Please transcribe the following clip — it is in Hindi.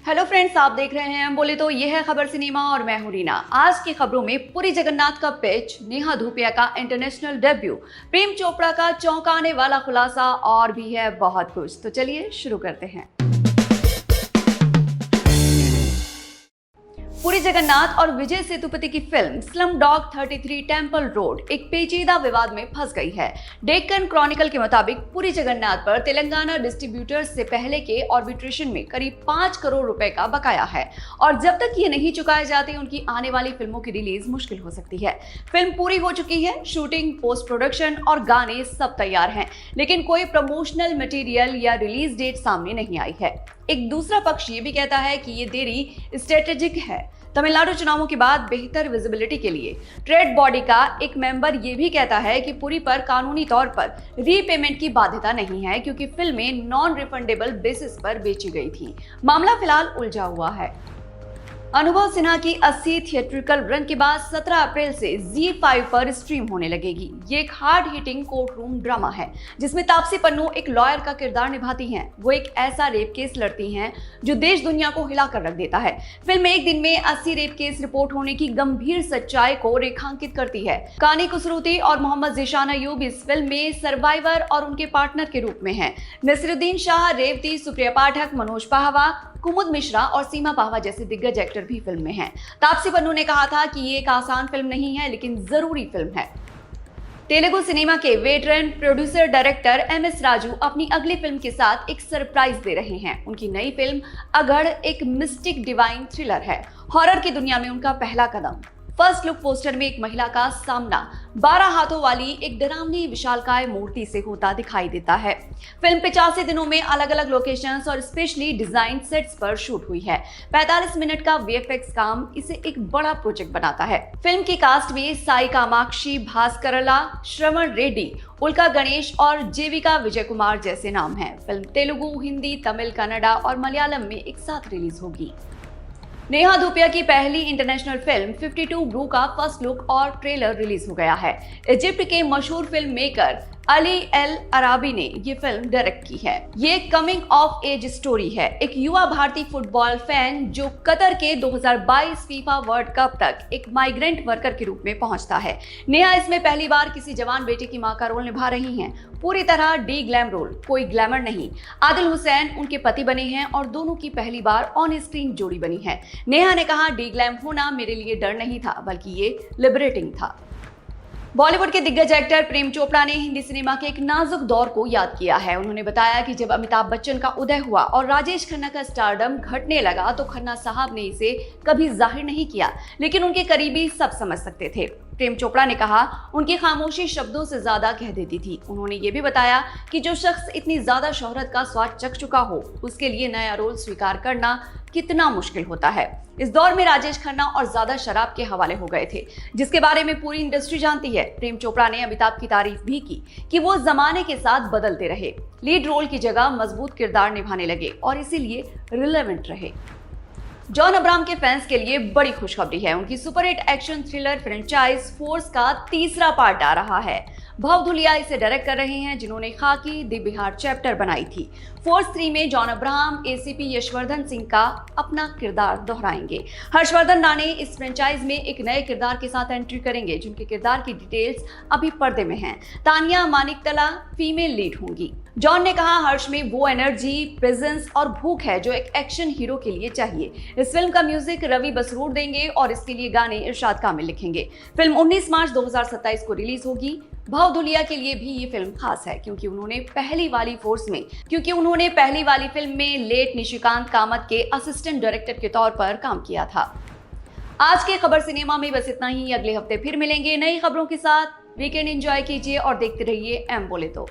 हेलो फ्रेंड्स, आप देख रहे हैं बोले तो ये है खबर सिनेमा और मैं हूं रीना। आज की खबरों में पुरी जगन्नाथ का पिच, नेहा धूपिया का इंटरनेशनल डेब्यू, प्रेम चोपड़ा का चौंकाने वाला खुलासा और भी है बहुत कुछ। तो चलिए शुरू करते हैं। पुरी जगन्नाथ और विजय सेतुपति की फिल्म स्लमडॉग 33 टेम्पल रोड एक पेचीदा विवाद में फंस गई है। डेक्कन क्रॉनिकल के मुताबिक पुरी जगन्नाथ पर तेलंगाना डिस्ट्रीब्यूटर्स से पहले के आर्बिट्रेशन में करीब 5 करोड़ रुपए का बकाया है और जब तक ये नहीं चुकाए जाते उनकी आने वाली फिल्मों की रिलीज मुश्किल हो सकती है। फिल्म पूरी हो चुकी है, शूटिंग, पोस्ट प्रोडक्शन और गाने सब तैयार हैं, लेकिन कोई प्रमोशनल मटेरियल या रिलीज डेट सामने नहीं आई है। एक दूसरा पक्ष ये भी कहता है कि ये देरी स्ट्रेटेजिक है। तमिलनाडु चुनावों के बाद बेहतर विजिबिलिटी के लिए ट्रेड बॉडी का एक मेंबर ये भी कहता है कि पुरी पर कानूनी तौर पर रीपेमेंट की बाध्यता नहीं है क्योंकि फिल्में नॉन रिफंडेबल बेसिस पर बेची गई थी। मामला फिलहाल उलझा हुआ है। अनुभव सिन्हा की 80 थिएट्रिकल रन के बाद 17 अप्रैल से ZEE5 पर स्ट्रीम होने लगेगी। ये एक hard hitting court room drama है जिसमें तापसी पन्नू एक लॉयर का किरदार निभाती हैं। वो एक ऐसा रेप केस लड़ती हैं जो देश दुनिया को हिला कर रख देता है। फिल्म में एक दिन में 80 रेप केस रिपोर्ट होने की गंभीर सच्चाई को रेखांकित करती है। कानी कुसरूती और मोहम्मद ज़ीशान अयूब इस फिल्म में सर्वाइवर और उनके पार्टनर के रूप में हैं। नसीरुद्दीन शाह, रेवती, सुप्रिया पाठक, मनोज पाहवा, कुमुद मिश्रा और सीमा पाहवा जैसे दिग्गज एक्टर भी फिल्म में हैं। तापसी पन्नू ने कहा था कि ये एक आसान फिल्म नहीं है लेकिन जरूरी फिल्म है। तेलुगु सिनेमा के veteran producer director MS Raju अपनी अगली फिल्म के साथ एक सरप्राइज दे रहे हैं। उनकी नई फिल्म अगड़ एक मिस्टिक डिवाइन थ्रिलर है। हॉरर की दुनिया में उनका पहला कदम। फर्स्ट लुक पोस्टर में एक महिला का सामना 12 हाथों वाली एक डरावनी विशालकाय मूर्ति से होता दिखाई देता है। फिल्म 85 दिनों में अलग अलग लोकेशंस और स्पेशली डिजाइन सेट्स पर शूट हुई है। 45 मिनट का VFX काम इसे एक बड़ा प्रोजेक्ट बनाता है। फिल्म की कास्ट में साई कामाक्षी, भास्करला, श्रवण रेड्डी, उल्का गणेश और जेविका विजय कुमार जैसे नाम हैं। फिल्म तेलुगु, हिंदी, तमिल, कन्नड़ा और मलयालम में एक साथ रिलीज होगी। नेहा धूपिया की पहली इंटरनेशनल फिल्म 52 ब्रू का फर्स्ट लुक और ट्रेलर रिलीज हो गया है। इजिप्ट के मशहूर फिल्म मेकर अली एल अराबी ने ये फिल्म डायरेक्ट की है। ये कमिंग ऑफ एज स्टोरी है। एक युवा भारतीय फुटबॉल फैन जो कतर के 2022 फीफा वर्ल्ड कप तक एक माइग्रेंट वर्कर के रूप में पहुंचता है। नेहा इसमें पहली बार किसी जवान बेटे की मां का रोल निभा रही हैं। पूरी तरह डी ग्लैम रोल, कोई ग्लैमर नहीं। आदिल हुसैन उनके पति बने हैं और दोनों की पहली बार ऑन स्क्रीन जोड़ी बनी है। नेहा ने कहा, डी ग्लैम होना मेरे लिए डर नहीं था बल्कि ये लिबरेटिंग था। बॉलीवुड के दिग्गज एक्टर प्रेम चोपड़ा ने हिंदी सिनेमा के एक नाजुक दौर को याद किया है। उन्होंने बताया कि जब अमिताभ बच्चन का उदय हुआ और राजेश खन्ना का स्टारडम घटने लगा तो खन्ना साहब ने इसे कभी जाहिर नहीं किया, लेकिन उनके करीबी सब समझ सकते थे। प्रेम चोपड़ा ने कहा, उनकी खामोशी शब्दों से ज्यादा कह देती थी। उन्होंने ये भी बताया कि जो शख्स इतनी ज्यादा शोहरत का स्वाद चख चुका हो उसके लिए नया रोल स्वीकार करना कितना मुश्किल होता है। इस दौर में राजेश खन्ना और ज्यादा शराब के हवाले हो गए थे, जिसके बारे में पूरी इंडस्ट्री जानती है। प्रेम चोपड़ा ने अमिताभ की तारीफ भी की कि वो जमाने के साथ बदलते रहे, लीड रोल की जगह मजबूत किरदार निभाने लगे और इसीलिए रिलेवेंट रहे। जॉन अब्राहम के फैंस के लिए बड़ी खुशखबरी है। उनकी superhit action thriller franchise force का तीसरा पार्ट आ रहा है। भव धुलिया इसे डायरेक्ट कर रहे हैं जिन्होंने खाकी द बिहार चैप्टर बनाई थी। फोर्स 3 में जॉन अब्राहम ACP यशवर्धन सिंह का अपना किरदार दोहराएंगे। हर्षवर्धन राणे इस फ्रेंचाइज में एक नए किरदार के साथ एंट्री करेंगे जिनके किरदार की डिटेल्स अभी पर्दे में हैं। तानिया मानिकतला फीमेल लीड होंगी। जॉन ने कहा, हर्ष में वो एनर्जी, प्रेजेंस और भूख है जो एक एक्शन हीरो के लिए चाहिए। इस फिल्म का म्यूजिक रवि बसरूर देंगे और इसके लिए गाने इरशाद कामिल लिखेंगे। फिल्म 19 मार्च 2027 को रिलीज होगी। भव धुलिया के लिए भी ये फिल्म खास है क्योंकि उन्होंने पहली वाली फिल्म में लेट निशिकांत कामत के असिस्टेंट डायरेक्टर के तौर पर काम किया था। आज के खबर सिनेमा में बस इतना ही। अगले हफ्ते फिर मिलेंगे नई खबरों के साथ। वीकेंड एंजॉय कीजिए और देखते रहिए बोले तो।